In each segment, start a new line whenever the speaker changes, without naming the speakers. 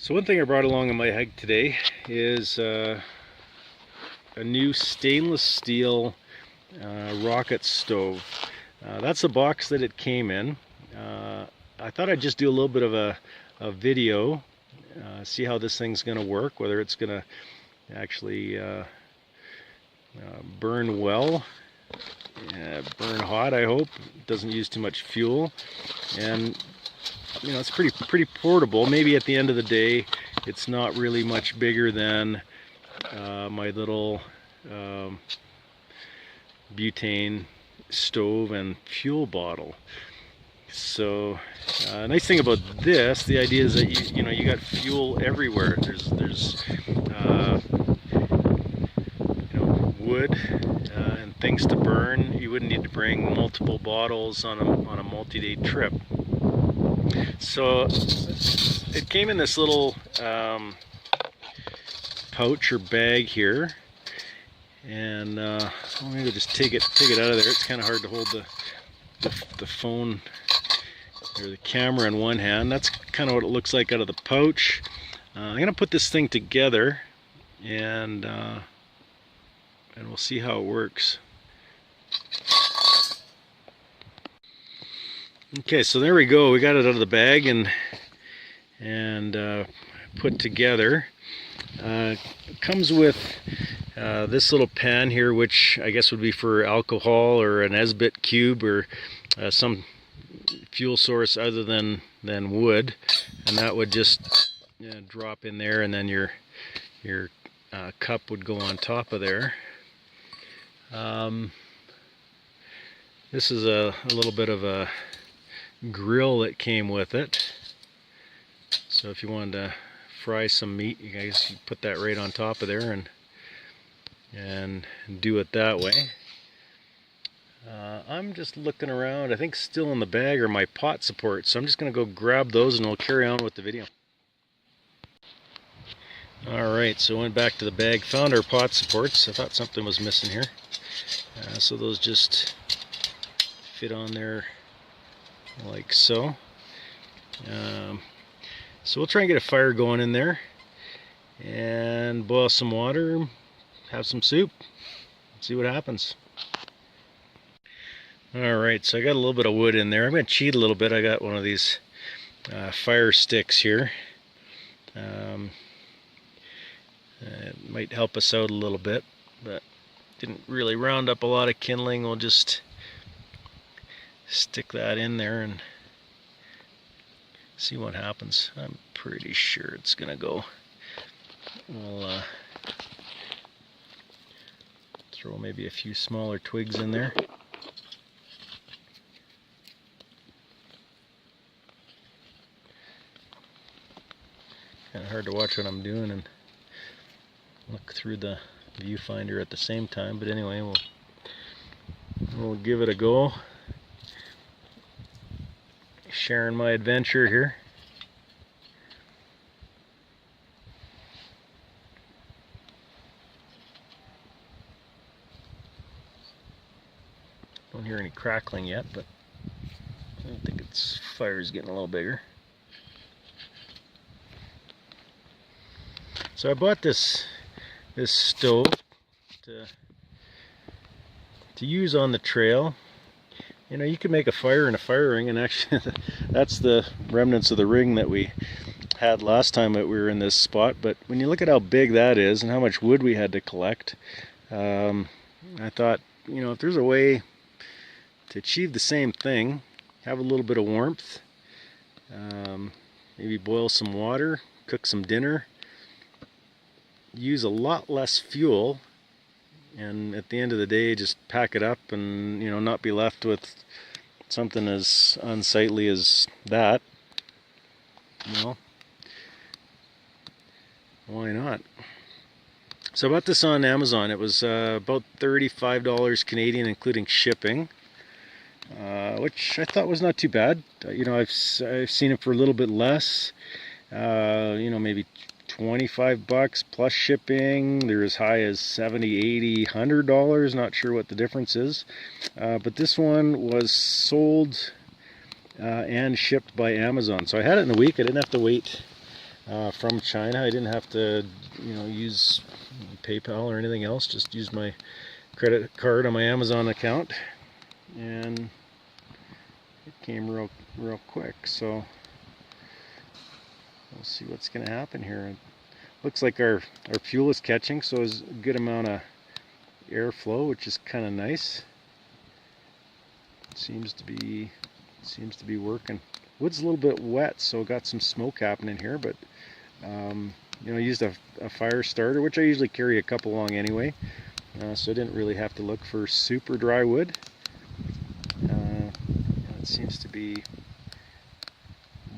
So one thing I brought along on my hike today is a new stainless steel rocket stove. That's the box that it came in. I thought I'd just do a little bit of a video, see how this thing's going to work, whether it's going to actually burn well, burn hot, I hope. It doesn't use too much fuel, and you know, it's pretty portable. Maybe at the end of the day it's not really much bigger than my little butane stove and fuel bottle. So nice thing about this, the idea is that you got fuel everywhere. There's wood and things to burn. You wouldn't need to bring multiple bottles on a multi-day trip. So it came in this little pouch or bag here, and I'm going to just take it out of there. It's kind of hard to hold the phone or the camera in one hand. That's kind of what it looks like out of the pouch. I'm going to put this thing together, and we'll see how it works. Okay, so there we go. We got it out of the bag and put together. It comes with this little pan here, which I guess would be for alcohol or an Esbit cube or some fuel source other than wood, and that would just drop in there, and then your cup would go on top of there. This is a little bit of a grill that came with it, so if you wanted to fry some meat, you guys put that right on top of there and do it that way. I'm just looking around. I think still in the bag are my pot supports, so I'm just going to go grab those and we'll carry on with the video. Alright, so went back to the bag, found our pot supports. I thought something was missing here. So those just fit on there like so. So we'll try and get a fire going in there and boil some water, have some soup, see what happens. Alright, so I got a little bit of wood in there. I'm going to cheat a little bit. I got one of these fire sticks here. It might help us out a little bit, but didn't really round up a lot of kindling. We'll just stick that in there and see what happens. I'm pretty sure it's gonna go. We'll throw maybe a few smaller twigs in there. Kind of hard to watch what I'm doing and look through the viewfinder at the same time, but anyway, we'll give it a go. Sharing my adventure here. Don't hear any crackling yet, but I think fire's getting a little bigger. So I bought this stove to use on the trail. You know, you can make a fire in a fire ring, and actually that's the remnants of the ring that we had last time that we were in this spot. But when you look at how big that is and how much wood we had to collect, I thought, you know, if there's a way to achieve the same thing, have a little bit of warmth, maybe boil some water, cook some dinner, use a lot less fuel, and at the end of the day just pack it up and, you know, not be left with something as unsightly as that. Well, why not? So I bought this on Amazon. It was about $35 Canadian including shipping, which I thought was not too bad. You know, I've seen it for a little bit less, you know, maybe $25 plus shipping. They're as high as $70, $80, $100. Not sure what the difference is, but this one was sold and shipped by Amazon. So I had it in a week. I didn't have to wait from China. I didn't have to, use PayPal or anything else. Just use my credit card on my Amazon account, and it came real quick. So we'll see what's going to happen here. It looks like our fuel is catching, so there's a good amount of airflow, which is kind of nice. It seems to be working. Wood's a little bit wet, so got some smoke happening here, but I used a fire starter, which I usually carry a couple along anyway, so I didn't really have to look for super dry wood. It seems to be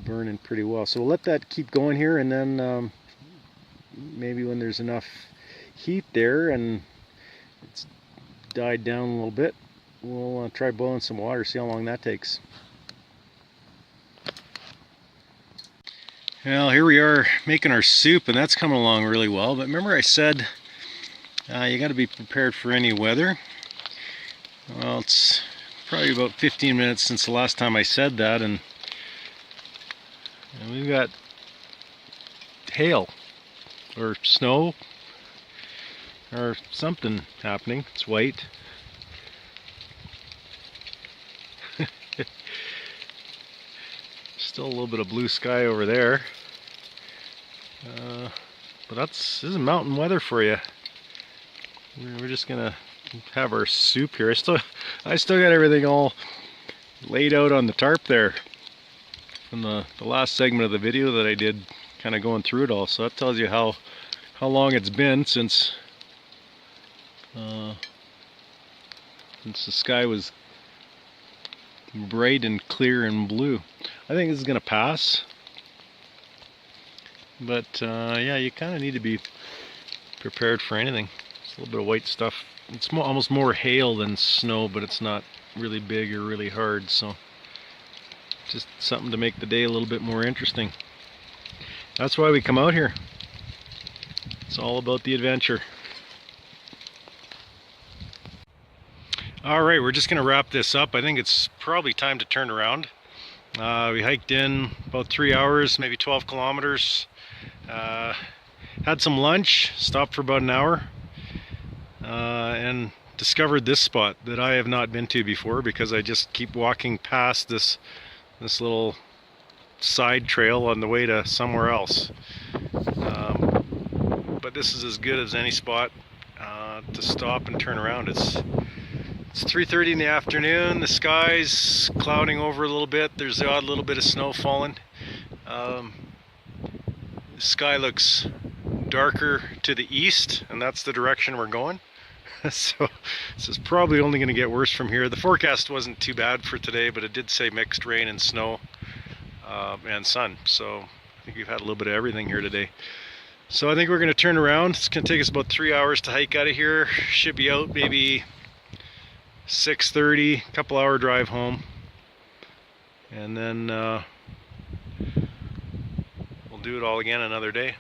burning pretty well, so we'll let that keep going here, and then maybe when there's enough heat there and it's died down a little bit, we'll try boiling some water, see how long that takes. Well, here we are making our soup, and that's coming along really well. But remember I said you got to be prepared for any weather. Well, it's probably about 15 minutes since the last time I said that, and we've got hail or snow or something happening. It's white. Still a little bit of blue sky over there, but this is mountain weather for you. We're just gonna have our soup here. I still got everything all laid out on the tarp there from the last segment of the video that I did, kind of going through it all. So that tells you how long it's been since the sky was bright and clear and blue. I think this is going to pass, but yeah, you kind of need to be prepared for anything. It's a little bit of white stuff. It's almost more hail than snow, but it's not really big or really hard, so just something to make the day a little bit more interesting. That's why we come out here. It's all about the adventure. Alright, we're just going to wrap this up. I think it's probably time to turn around. We hiked in about 3 hours, maybe 12 kilometers. Had some lunch, stopped for about an hour, and discovered this spot that I have not been to before, because I just keep walking past this little side trail on the way to somewhere else. But this is as good as any spot to stop and turn around. It's 3:30 in the afternoon. The sky's clouding over a little bit. There's the odd little bit of snow falling. The sky looks darker to the east, and that's the direction we're going. So this is probably only going to get worse from here. The forecast wasn't too bad for today, but it did say mixed rain and snow and sun. So I think we've had a little bit of everything here today. So I think we're going to turn around. It's going to take us about 3 hours to hike out of here. Should be out maybe 6:30, couple hour drive home, and then we'll do it all again another day.